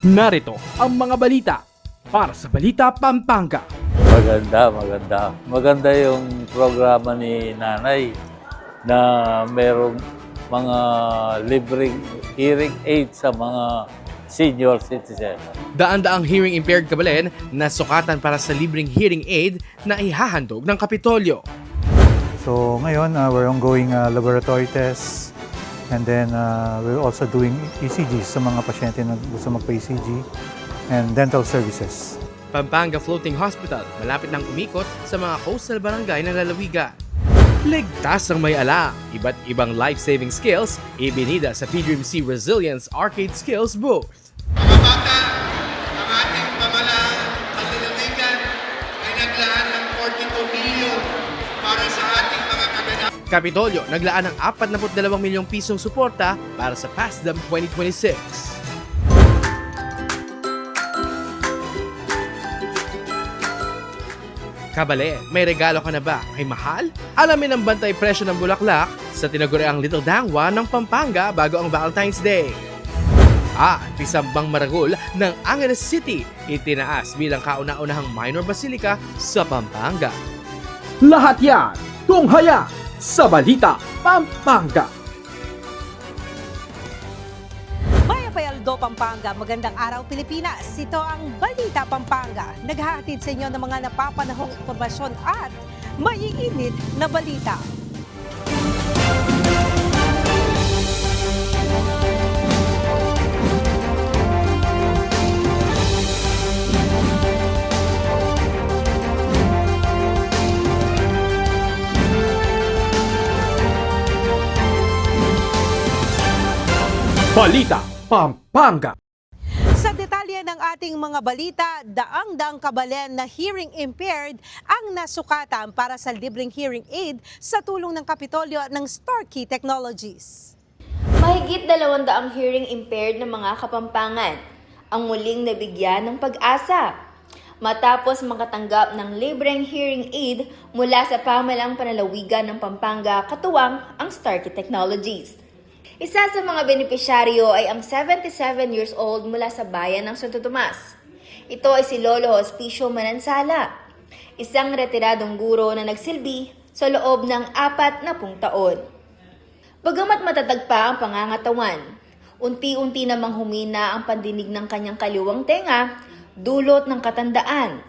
Narito ang mga balita para sa Balita Pampanga. Maganda yung programa ni Nanay na merong mga libreng hearing aid sa mga senior citizen. Daan-daang hearing impaired kabalen na sukatan para sa libreng hearing aid na ihahandog ng Kapitolyo. So ngayon, we're ongoing laboratory tests and then we're also doing ECGs sa mga pasyente na gusto magpa-ECG and dental services. Pampanga Floating Hospital malapit nang umikot sa mga coastal barangay ng lalawigan. Ligtas ang may ala, iba't ibang life-saving skills ibinida sa PDRM Sea Resilience Arcade Skills Booth. Mga bata, ang ating pamalang panlalawigan ay naglaan ng 42 milyon para sa ating mga kaganapan. Kapitolyo naglaan ng 42 milyong pisong suporta para sa PASDAM 2026. Kabale, may regalo ka na ba? Ay mahal? Alamin ang bantay presyo ng bulaklak sa tinaguriang Little Dangwa ng Pampanga bago ang Valentine's Day. At isang maragol ng Angeles City itinaas bilang kauna-unahang minor basilica sa Pampanga. Lahat yan, tunghaya sa Balita Pampanga. Maya Payaldo, Pampanga, magandang araw Pilipinas. Ito ang Balita Pampanga. Naghahatid sa inyo ng mga napapanahong impormasyon at maiinit na balita. Balita Pampanga. Sa detalye ng ating mga balita, daang-daang kabalen na hearing impaired ang nasukatan para sa libreng hearing aid sa tulong ng Kapitolyo ng Starkey Technologies. Mahigit 200 hearing impaired na mga Kapampangan ang muling nabigyan ng pag-asa matapos makatanggap ng libreng hearing aid mula sa pamalang panlalawigan ng Pampanga katuwang ang Starkey Technologies. Isa sa mga benepisyaryo ay ang 77 years old mula sa bayan ng Santo Tomas. Ito ay si Lolo Hospicio Manansala, isang retiradong guro na nagsilbi sa loob ng 40 taon. Bagamat matatag pa ang pangangatawan, unti-unti namang humina ang pandinig ng kanyang kaliwang tenga dulot ng katandaan.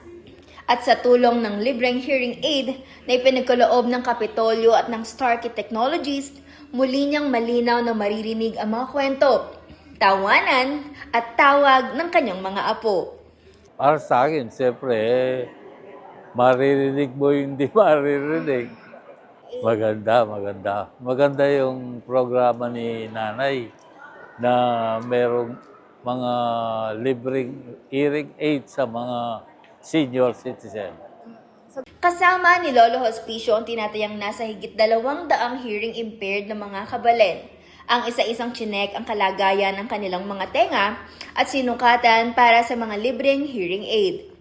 At sa tulong ng libreng hearing aid na ipinagkaloob ng Kapitolyo at ng Starkey Technologies, muli niyang malinaw na maririnig ang mga kwento, tawanan at tawag ng kanyang mga apo. Para sa akin, siyempre, maririnig mo yung hindi maririnig. Maganda yung programa ni Nanay na merong mga libreng hearing aid sa mga senior citizen. Kasama ni Lolo Hospicio ang tinatayang nasa higit 200 hearing impaired na mga kabalen. Ang isa-isang chinek ang kalagayan ng kanilang mga tenga at sinukatan para sa mga libreng hearing aid.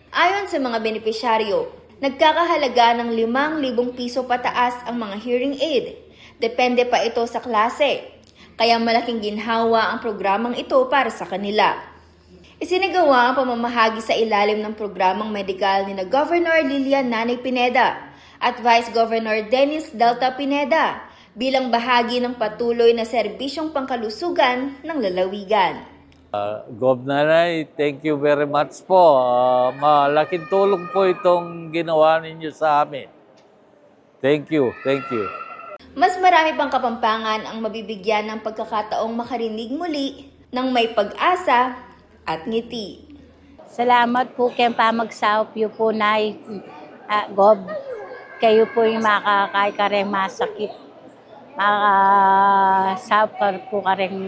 Ayon sa mga benepisyaryo, nagkakahalaga ng 5,000 piso pataas ang mga hearing aid. Depende pa ito sa klase, kaya malaking ginhawa ang programang ito para sa kanila. Isinagawa ang pamamahagi sa ilalim ng programang medikal ni na Governor Lilian Nanay Pineda at Vice Governor Dennis Delta Pineda bilang bahagi ng patuloy na serbisyong pangkalusugan ng lalawigan. Gov. Nanay, thank you very much po. Malaking tulong po itong ginawa ninyo sa amin. Thank you. Mas marami pang Kapampangan ang mabibigyan ng pagkakataong makarinig muli ng may pag-asa at ngiti. Salamat po kay pamagsawap yu po na Gob. Kayo po yung makakay masakit. Makasawap po kareng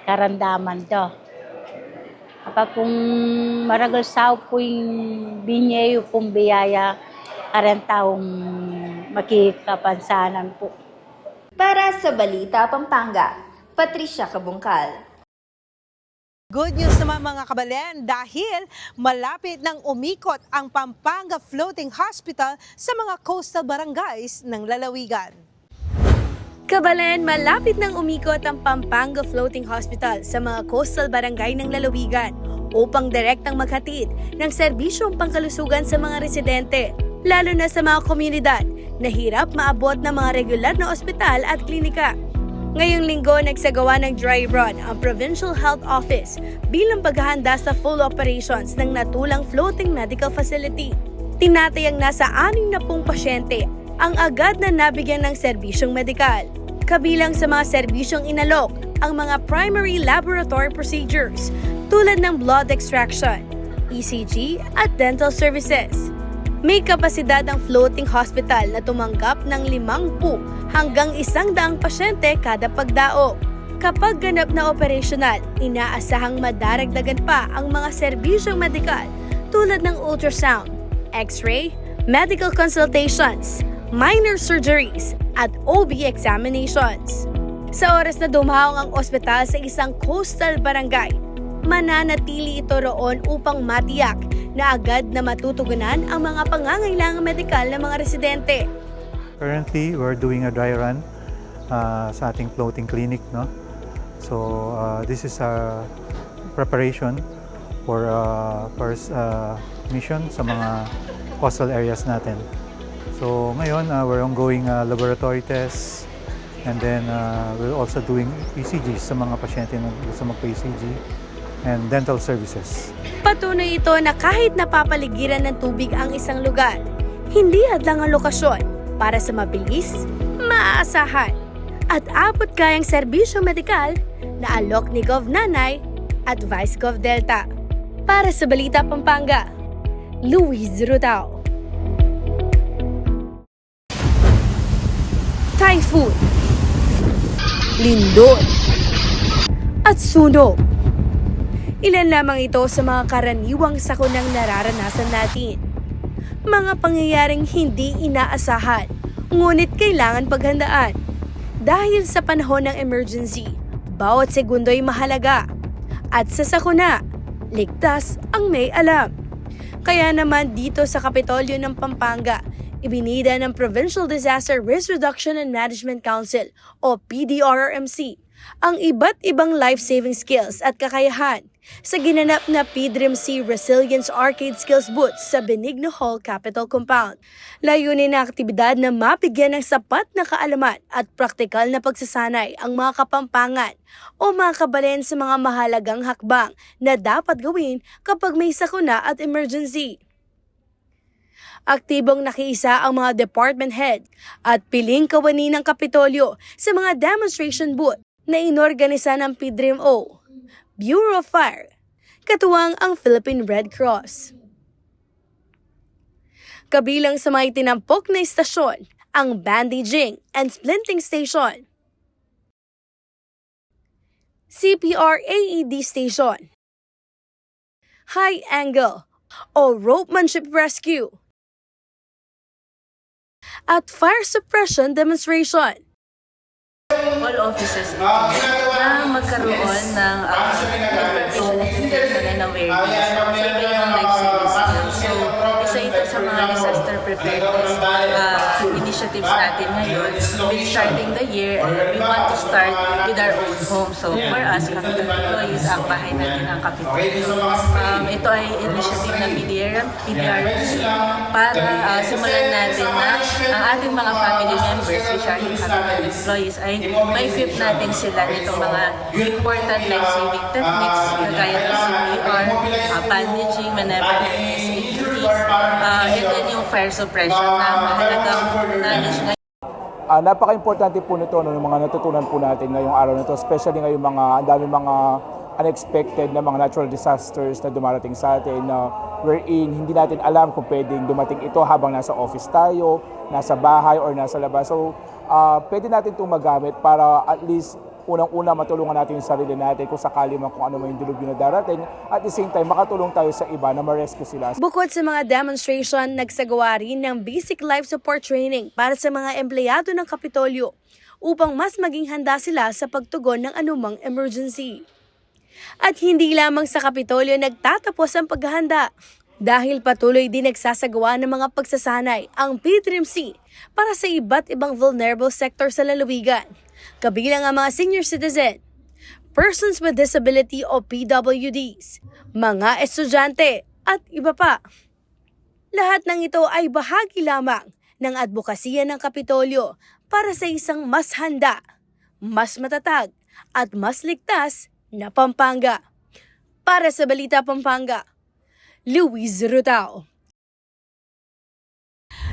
karandaman to. Kapag kung maragal sawap po yung binyayo pong biyaya, karen taong makikapansanan po. Para sa Balita Pampanga, Patricia Kabungkal. Good news naman mga kabalen dahil malapit nang umikot ang Pampanga Floating Hospital sa mga coastal barangays ng lalawigan. Kabalen, malapit nang umikot ang Pampanga Floating Hospital sa mga coastal barangay ng lalawigan upang direktang maghatid ng serbisyong pangkalusugan sa mga residente, lalo na sa mga komunidad na hirap maabot ng mga regular na ospital at klinika. Ngayong linggo, nagsagawa ng dry run ang Provincial Health Office bilang paghahanda sa full operations ng natulang floating medical facility. Tinatayang nasa 60 pasyente ang agad na nabigyan ng serbisyong medikal. Kabilang sa mga serbisyong inalok ang mga primary laboratory procedures tulad ng blood extraction, ECG at dental services. May kapasidad ang floating hospital na tumanggap ng 50 hanggang 100 pasyente kada pagdaog. Kapag ganap na operasyonal, inaasahang madaragdagan pa ang mga serbisyong medikal tulad ng ultrasound, x-ray, medical consultations, minor surgeries, at OB examinations. Sa oras na dumaong ang ospital sa isang coastal barangay, mananatili ito roon upang matiyak na agad na matutugunan ang mga pangangailangang medikal ng mga residente. Currently, we're doing a dry run sa ating floating clinic, no? So, this is our preparation for first mission sa mga coastal areas natin. So, ngayon, we're ongoing laboratory tests, and then we're also doing ECGs sa mga pasyente na gusto magpa-ECG, and dental services. Patunay ito na kahit napapaligiran ng tubig ang isang lugar, hindi hadlang ang lokasyon para sa mabilis, maaasahan, at abot-kayang serbisyo medikal na alok ni Gov Nanay at Vice Gov Delta. Para sa Balita Pampanga, Luis Rudao. Typhoon, lindol, at sunog. Ilan lamang ito sa mga karaniwang sakunang nararanasan natin. Mga pangyayaring hindi inaasahan, ngunit kailangan paghandaan. Dahil sa panahon ng emergency, bawat segundo'y mahalaga. At sa sakuna, ligtas ang may alam. Kaya naman dito sa Kapitolyo ng Pampanga, ibinida ng Provincial Disaster Risk Reduction and Management Council o PDRRMC ang iba't ibang life-saving skills at kakayahan sa ginanap na PDRMC Resilience Arcade Skills Booth sa Benigno Hall Capitol Compound. Layunin na aktibidad na mabigyan ng sapat na kaalaman at praktikal na pagsasanay ang mga Kapampangan o mga kabalen sa mga mahalagang hakbang na dapat gawin kapag may sakuna at emergency. Aktibong nakiisa ang mga department head at piling kawani ng Kapitolyo sa mga demonstration booth na inorganisa ng PDRMO, Bureau of Fire, katuwang ang Philippine Red Cross. Kabilang sa mga itinampok na istasyon, ang bandaging and splinting station, CPR AED station, high angle o ropemanship rescue, at fire suppression demonstration. All offices na magkaroon ng information and awareness sa iba-ibang life-saving skills. So, isa ito sa mga disaster preparedness initiatives natin ngayon. With starting the year, we want to start with our own home. So, for us, Capitol employees, ang bahay natin ang Capitol. Ito ay initiative ng PDRRMC para simulan natin na ang ating mga family members, which are yung Capitol employees, ay ma-equip natin sila nitong mga important life-saving techniques kagaya ng CPR, bandaging whenever there is injuries, and then yung fire suppression na mahalagang knowledge ngayon. Napaka-importante po nito, yung mga natutunan po natin ngayong araw nito, especially ngayong ang dami mga unexpected na mga natural disasters na dumarating sa atin na wherein hindi natin alam kung pwedeng dumating ito habang nasa office tayo, nasa bahay or nasa labas. So, pwede natin itong magamit para at least unang-una matulungan natin yung sarili natin kung sakali man kung ano man yung dilubyo na darating. At the same time, makatulong tayo sa iba na ma-rescue sila. Bukod sa mga demonstration, nagsagawa rin ng basic life support training para sa mga empleyado ng Kapitolyo upang mas maging handa sila sa pagtugon ng anumang emergency. At hindi lamang sa Kapitolyo nagtatapos ang paghahanda. Dahil patuloy din nagsasagawa ng mga pagsasanay ang PDRMC para sa iba't ibang vulnerable sector sa lalawigan, kabilang ang mga senior citizen, persons with disability o PWDs, mga estudyante at iba pa. Lahat ng ito ay bahagi lamang ng advokasya ng Kapitolyo para sa isang mas handa, mas matatag at mas ligtas na Pampanga. Para sa Balita Pampanga, Luis Rutao.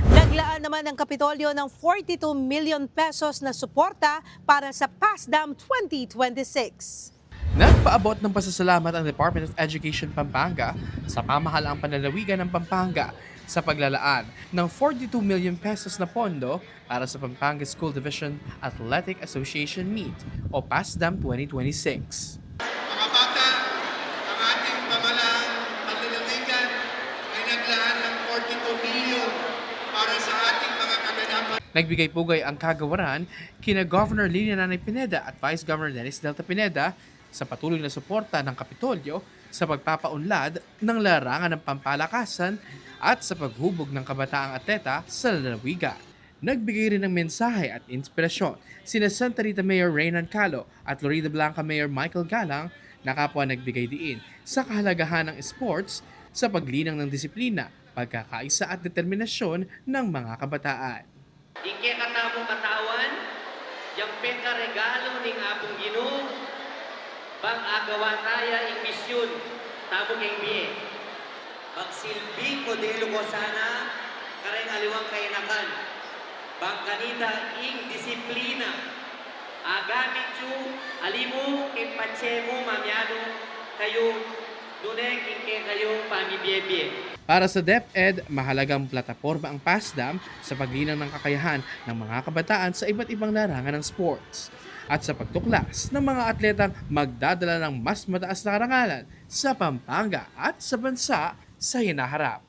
Naglaan naman ng Kapitolyo ng 42 million pesos na suporta para sa PASDAM 2026. Nagpaabot ng pasasalamat ang Department of Education Pampanga sa pamahalaang panlalawigan ng Pampanga sa paglalaan ng 42 million pesos na pondo para sa Pampanga School Division Athletic Association Meet o PASDAM 2026. Mga bata, ang ating pamalang panlalawigan ay naglaan ng 42 milyon para sa ating mga kaganapan. Nagbigay pugay ang kagawaran kina Governor Lilia Nanay Pineda at Vice Governor Dennis Delta Pineda sa patuloy na suporta ng Kapitolyo sa pagpapaunlad ng larangan ng pampalakasan at sa paghubog ng kabataang atleta sa lalawigan. Nagbigay rin ng mensahe at inspirasyon sina Santa Rita Mayor Reynan Calo at Florida Blanca Mayor Michael Galang na kapwa nagbigay diin sa kahalagahan ng sports sa paglinang ng disiplina, pagkakaisa at determinasyon ng mga kabataan. Ike katamo katawan, yang peka regalo ning apong Ginoo, bang agawa taya ing misyon, tamo keng biye. Pagsilbi ko dilo ko sana, kareng aliwang kainakan, bang kanita ing disiplina, agamit yu, alimu, keng patsemo, mamyano, kayo, duneng ike kayo pamibiyebye. Para sa DepEd, mahalagang plataporma ang PASDAM sa paglinang ng kakayahan ng mga kabataan sa iba't ibang larangan ng sports at sa pagtuklas ng mga atletang magdadala ng mas mataas na karangalan sa Pampanga at sa bansa sa hinaharap.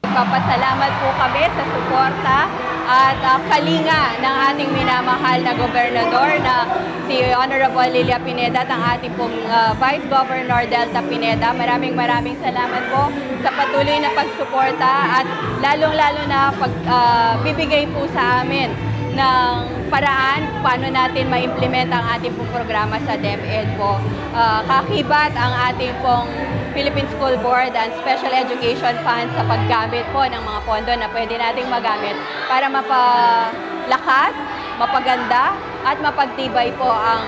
Papasalamat po kami sa suporta at kalinga ng ating minamahal na gobernador na si Honorable Lilia Pineda at ang ating pong Vice Governor Delta Pineda. Maraming salamat po sa patuloy na pagsuporta at lalong-lalo na pagbibigay po sa amin ng paraan paano natin ma-implement ang ating pong programa sa DepEd po. Kakibat ang ating pong Philippine School Board and Special Education Fund sa paggamit po ng mga pondo na pwede nating magamit para mapalakas, mapaganda at mapagtibay po ang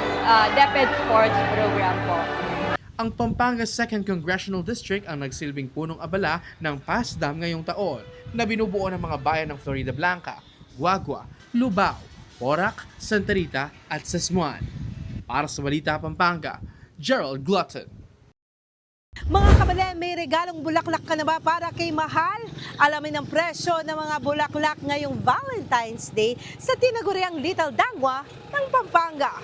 DepEd Sports Program po. Ang Pampanga 2nd Congressional District ang nagsilbing punong abala ng PASDAM ngayong taon na binubuo ng mga bayan ng Florida Blanca, Guagua, Lubao, Porac, Santa Rita at Sesmuan. Para sa Balita Pampanga, Gerald Glutton. Mga kabalen, may regalong bulaklak ka na ba para kay Mahal? Alamin ang presyo ng mga bulaklak ngayong Valentine's Day sa tinaguriang Little Dangwa ng Pampanga.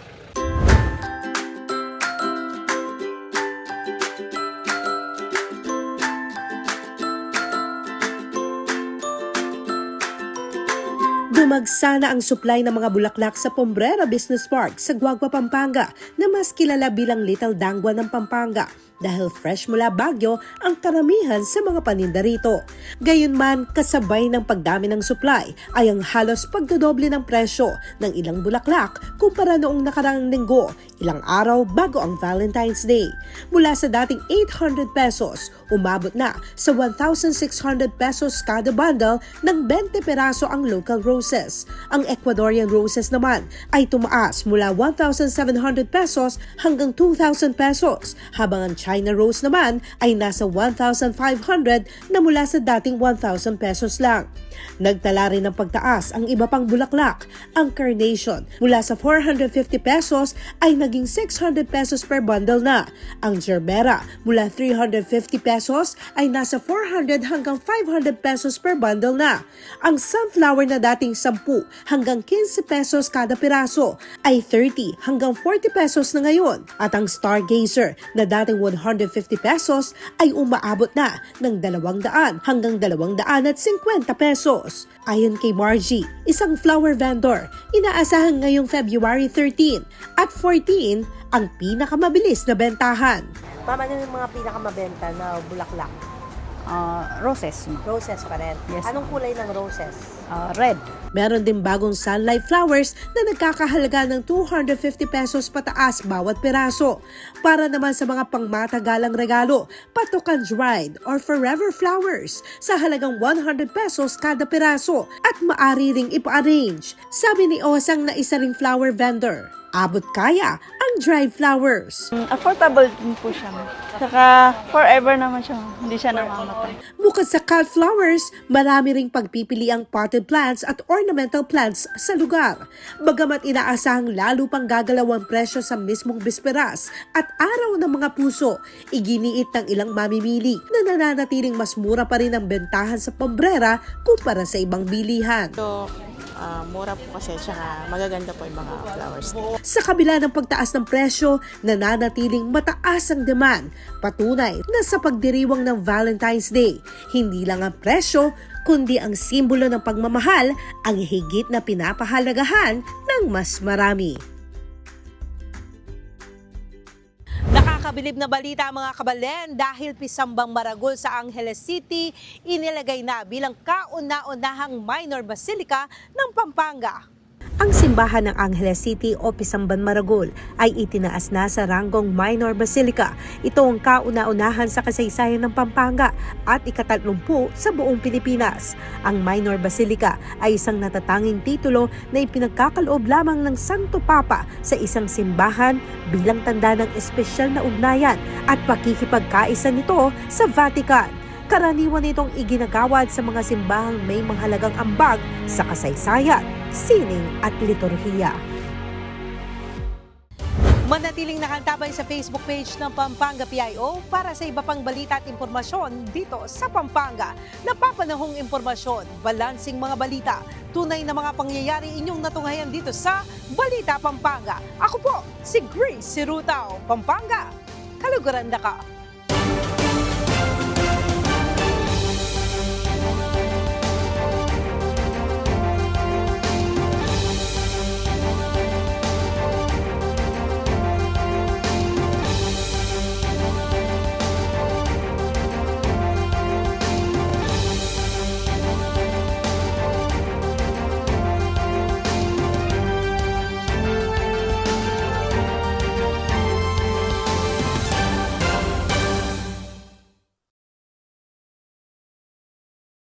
Dumagsa na ang supply ng mga bulaklak sa Pombrera Business Park sa Guagua, Pampanga na mas kilala bilang Little Dangwa ng Pampanga dahil fresh mula Baguio ang karamihan sa mga paninda rito. Gayunman, kasabay ng pagdami ng supply ay ang halos pagdodoble ng presyo ng ilang bulaklak kumpara noong nakaraang linggo, ilang araw bago ang Valentine's Day. Mula sa dating 800 pesos, umabot na sa 1,600 pesos kada bundle ng 20 peraso ang local roses. Ang Ecuadorian roses naman ay tumaas mula 1,700 pesos hanggang 2,000 pesos, habang ang China rose naman ay nasa 1,500 na mula sa dating 1,000 pesos lang. Nagtala rin ng pagtaas ang iba pang bulaklak. Ang carnation mula sa 450 pesos ay naging 600 pesos per bundle na. Ang gerbera mula 350 pesos ay nasa 400 hanggang 500 pesos per bundle na. Ang sunflower na dating 10 hanggang 15 pesos kada piraso ay 30 hanggang 40 pesos na ngayon. At ang stargazer na dating 150 pesos ay umaabot na ng 200 hanggang 250 pesos. Ayon kay Margie, isang flower vendor, inaasahan ngayong February 13 at 14 ang pinakamabilis na bentahan. Mama, ano yung mga pinakamabenta na bulaklak? Roses. Roses pa rin. Yes. Anong kulay ng roses? Red. Meron din bagong sunlight flowers na nagkakahalaga ng 250 pesos pataas bawat piraso. Para naman sa mga pangmatagalang regalo, patokan dried or forever flowers sa halagang 100 pesos kada piraso at maaari ring ipa-arrange. Sabi ni Osang na isa ring flower vendor, abot kaya ang dried flowers. Affordable din po siya. Saka forever naman siya. Hindi siya namamatay. Bukod sa cut flowers, marami ring pagpipili ang potted plants at ornamental plants sa lugar. Bagamat inaasahang lalo pang gagalaw ang presyo sa mismong bisperas at araw ng mga puso, iginiit ng ilang mamimili na nananatiling mas mura pa rin ang bentahan sa pambrera kumpara sa ibang bilihan. Mura po kasi, tsaka magaganda po yung mga flowers. Sa kabila ng pagtaas ng presyo, nananatiling mataas ang demand. Patunay na sa pagdiriwang ng Valentine's Day, hindi lang ang presyo, kundi ang simbolo ng pagmamahal ang higit na pinapahalagahan ng mas marami. Nakakabilib na balita mga kabalen dahil Pisambang Maragol sa Angeles City inilagay na bilang kauna-unahang minor basilica ng Pampanga. Ang simbahan ng Angeles City o Pisambang Maragol ay itinaas na sa ranggong minor basilica. Ito ang kauna-unahan sa kasaysayan ng Pampanga at ika-30 sa buong Pilipinas. Ang minor basilica ay isang natatanging titulo na ipinagkakaloob lamang ng Santo Papa sa isang simbahan bilang tanda ng espesyal na ugnayan at pakikipagkaisa nito sa Vatican. Karaniwan itong iginagawad sa mga simbahang may mahalagang ambag sa kasaysayan, sining at liturhiya. Manatiling nakantabay sa Facebook page ng Pampanga PIO para sa iba pang balita at impormasyon dito sa Pampanga. Napapanahong impormasyon, balansing mga balita, tunay na mga pangyayari inyong natunghayan dito sa Balita Pampanga. Ako po, si Grace Sirutao, Pampanga. Kaluguran na ka!